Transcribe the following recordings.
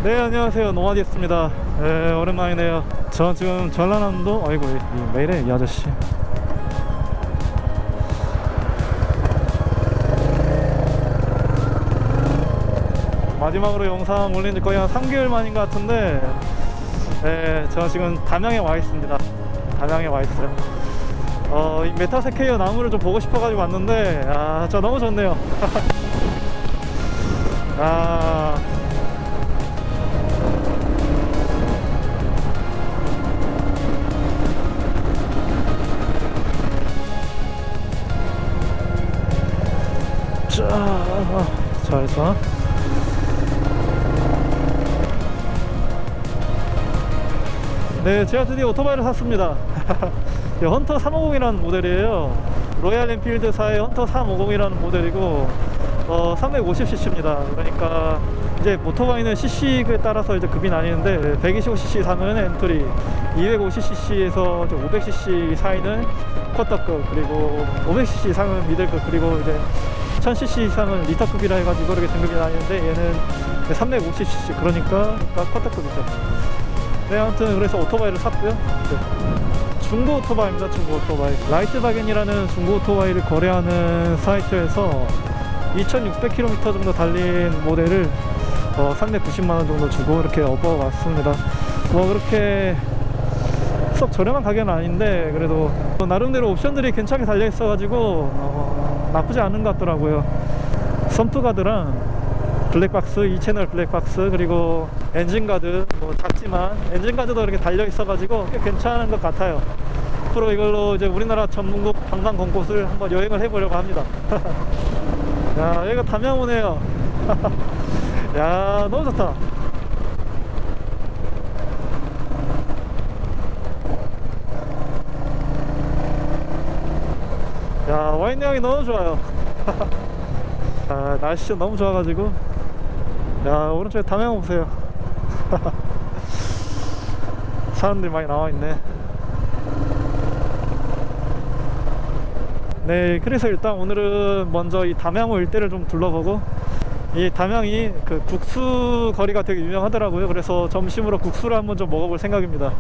네, 안녕하세요. 노마디였습니다. 네, 오랜만이네요. 저 지금 전라남도, 아이고, 왜 이래, 이 아저씨. 마지막으로 영상 올린 지 거의 한 3개월 만인 것 같은데, 네, 저 지금 담양에 와 있습니다. 담양에 와 있어요. 이 메타세케이어 나무를 좀 보고 싶어가지고 왔는데, 저 너무 좋네요. 자, 해서 네, 제가 드디어 오토바이를 샀습니다. 헌터 350이라는 모델이에요. 로얄 엔필드사의 헌터 350이라는 모델이고 350cc입니다. 그러니까 이제 오토바이는 cc에 따라서 이제 급이 나뉘는데 125cc 이상은 엔트리, 250cc에서 500cc 사이는 쿼터급, 그리고 500cc 이상은 미들급, 그리고 이제 1000cc 이상은 리터급이라 해가지고 이렇게 등급이 나뉘는데 얘는 350cc, 그러니까 쿼터급이죠. 네, 아무튼 그래서 오토바이를 샀고요. 네. 중고 오토바이입니다. 중고 오토바이. 라이트바겐이라는 중고 오토바이를 거래하는 사이트에서 2600km 정도 달린 모델을 390만원 정도 주고 이렇게 업어왔습니다. 뭐 그렇게 썩 저렴한 가격은 아닌데 그래도 나름대로 옵션들이 괜찮게 달려있어 가지고 나쁘지 않은 것 같더라고요. 썬프가드랑 블랙박스, 2채널 블랙박스, 그리고 엔진가드, 뭐 작지만 엔진가드도 이렇게 달려있어 가지고 꽤 괜찮은 것 같아요. 앞으로 이걸로 이제 우리나라 전문국 관광 곳곳을 한번 여행을 해보려고 합니다. 야, 여기가 담양 오네요. 야, 너무 좋다. 야, 와인 향이 너무 좋아요. 날씨가 너무 좋아가지고. 야, 오른쪽에 담양 보세요. 사람들이 많이 나와있네. 네, 그래서 일단 오늘은 먼저 이 담양호 일대를 좀 둘러보고, 이 담양이 그 국수 거리가 되게 유명하더라고요. 그래서 점심으로 국수를 한번 좀 먹어볼 생각입니다.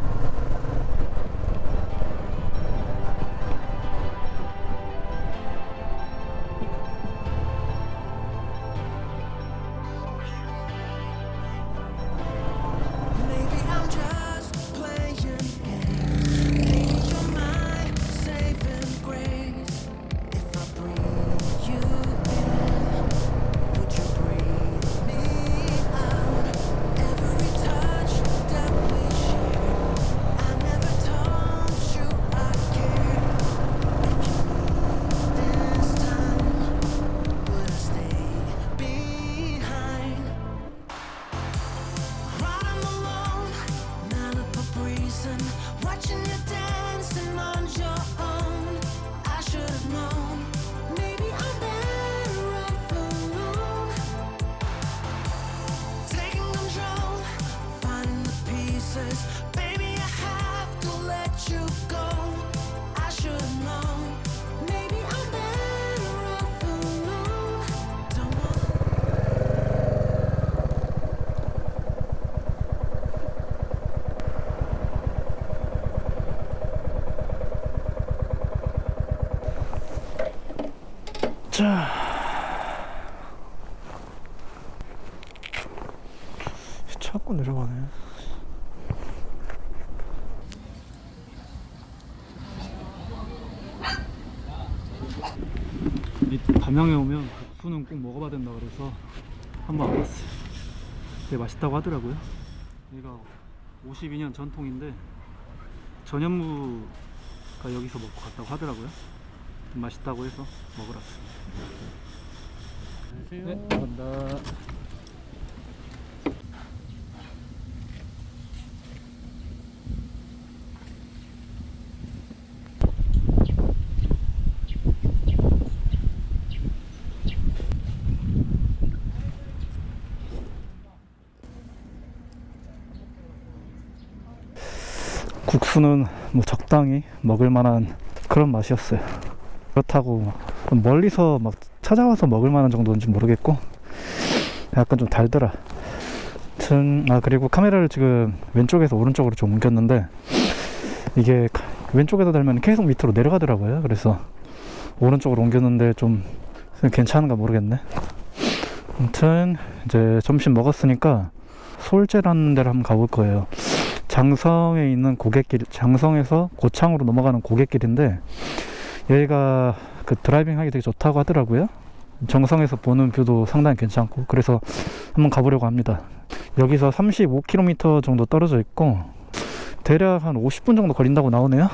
자, 자꾸 내려가네. 이 담양에 오면 국수는 꼭 먹어봐야 된다 그래서 한번 와봤어요. 되게 맛있다고 하더라고요. 여기가 52년 전통인데 전현무가 여기서 먹고 갔다고 하더라고요. 맛있다고 해서 먹으러 왔습니다. 안녕하세요. 네, 감사합니다. 국수는 뭐 적당히 먹을 만한 그런 맛이었어요. 그렇다고 멀리서 막 찾아와서 먹을 만한 정도인지 모르겠고 약간 좀 달더라. 아무튼 그리고 카메라를 지금 왼쪽에서 오른쪽으로 좀 옮겼는데 이게 왼쪽에서 달면 계속 밑으로 내려가더라고요. 그래서 오른쪽으로 옮겼는데 좀 괜찮은가 모르겠네. 아무튼 이제 점심 먹었으니까 솔제라는 데를 한번 가볼 거예요. 장성에 있는 고갯길, 장성에서 고창으로 넘어가는 고갯길인데 여기가 그 드라이빙 하기 되게 좋다고 하더라고요. 정상에서 보는 뷰도 상당히 괜찮고, 그래서 한번 가보려고 합니다. 여기서 35km 정도 떨어져 있고 대략 한 50분 정도 걸린다고 나오네요.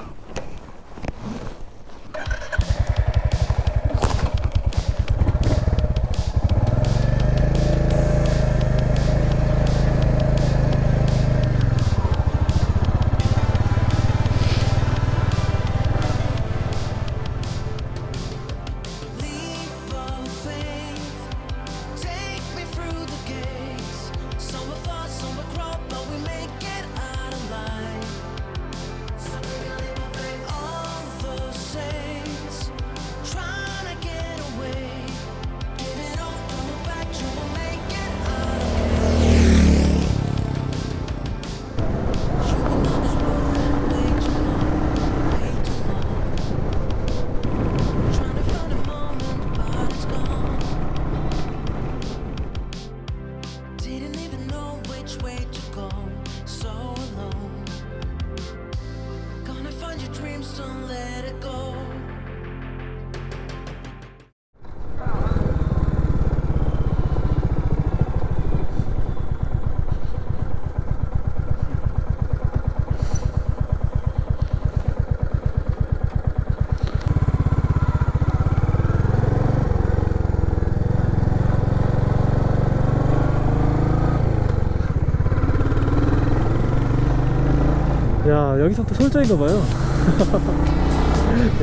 야, 여기서부터 솔저인가봐요.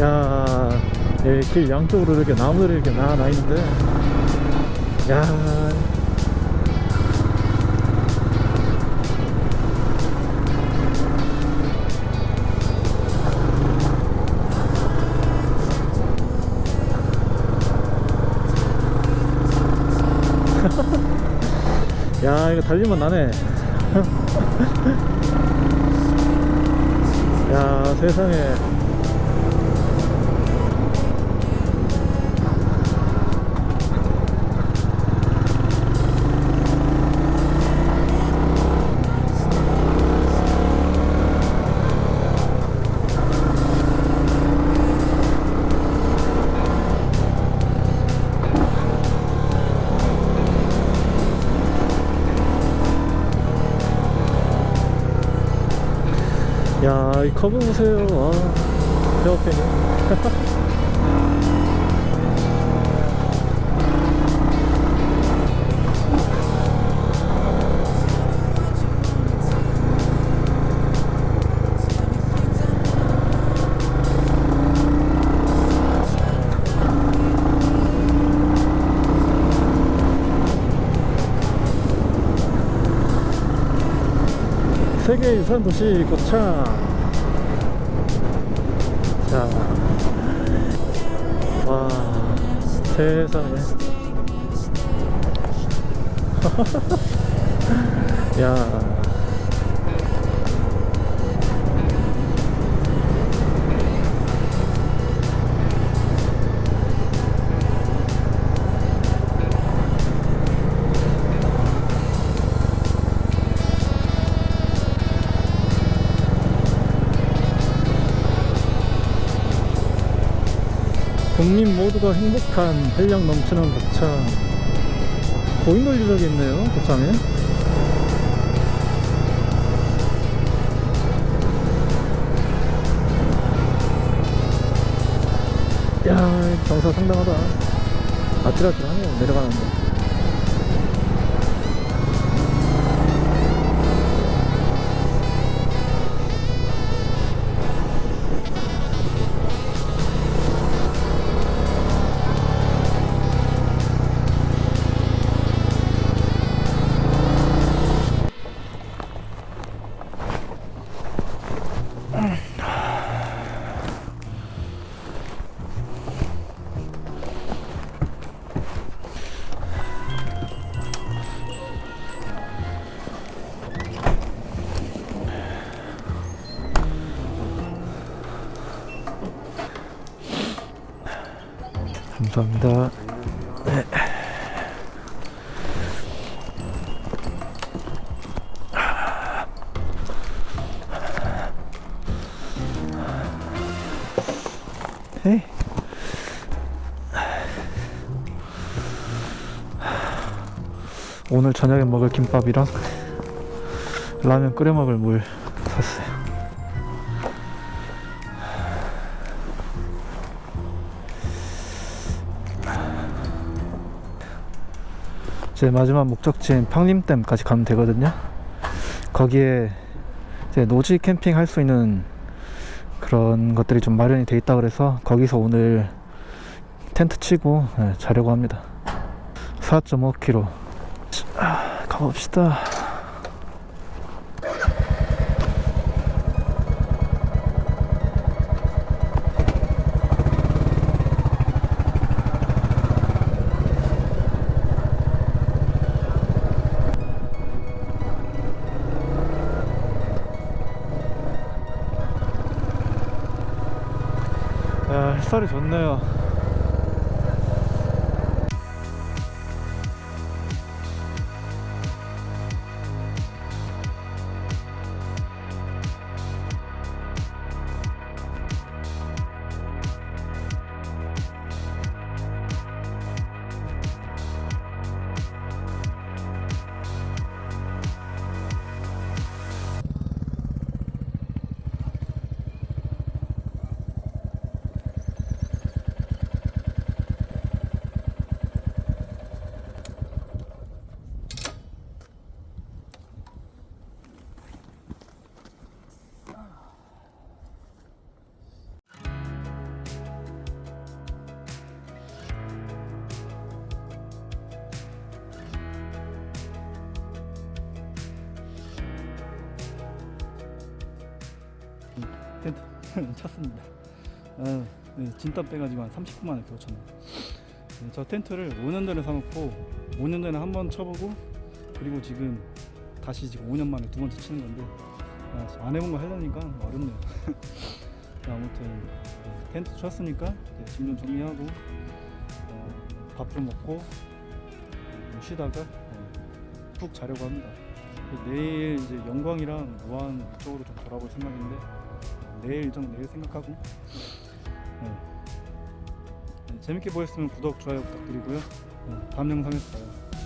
야, 길 양쪽으로 이렇게 나무들이 이렇게 나 있는데, 야, 야, 이거 달리면 나네. 야, 세상에. 야, 이 커브 보세요. 와, 배 아프네. 세계유산 도시 고창. 자, 와, 세상에. 야, 국민 모두가 행복한 활력 넘치는 고창. 고인돌 유적이 있네요, 고창에. 야, 경사 상당하다. 아찔아찔하네요, 내려가는데. 감사합니다. 네. 에이. 오늘 저녁에 먹을 김밥이랑 라면 끓여 먹을 물 샀어요. 제 마지막 목적지인 팡림댐까지 가면 되거든요. 거기에 이제 노지 캠핑 할 수 있는 그런 것들이 좀 마련이 돼 있다 그래서 거기서 오늘 텐트 치고 자려고 합니다. 4.5km 가봅시다. 야, 햇살이 좋네요. 텐트 쳤습니다. 네, 진땀 빼가지고 한 30분 만에 겨우 쳤네요. 네, 저 텐트를 5년 전에 사놓고 5년 전에 한 번 쳐보고 그리고 지금 다시 지금 5년 만에 두 번째 치는 건데 안 해본 거 하려니까 어렵네요. 아무튼 텐트 쳤으니까 짐 좀 정리하고 밥 좀 먹고 쉬다가 푹 자려고 합니다. 내일 이제 영광이랑 무안 이쪽으로 좀 돌아볼 생각인데 내일 일정 내일 생각하고 재밌게 보셨으면 구독, 좋아요 부탁드리고요. 다음 영상에서 봐요.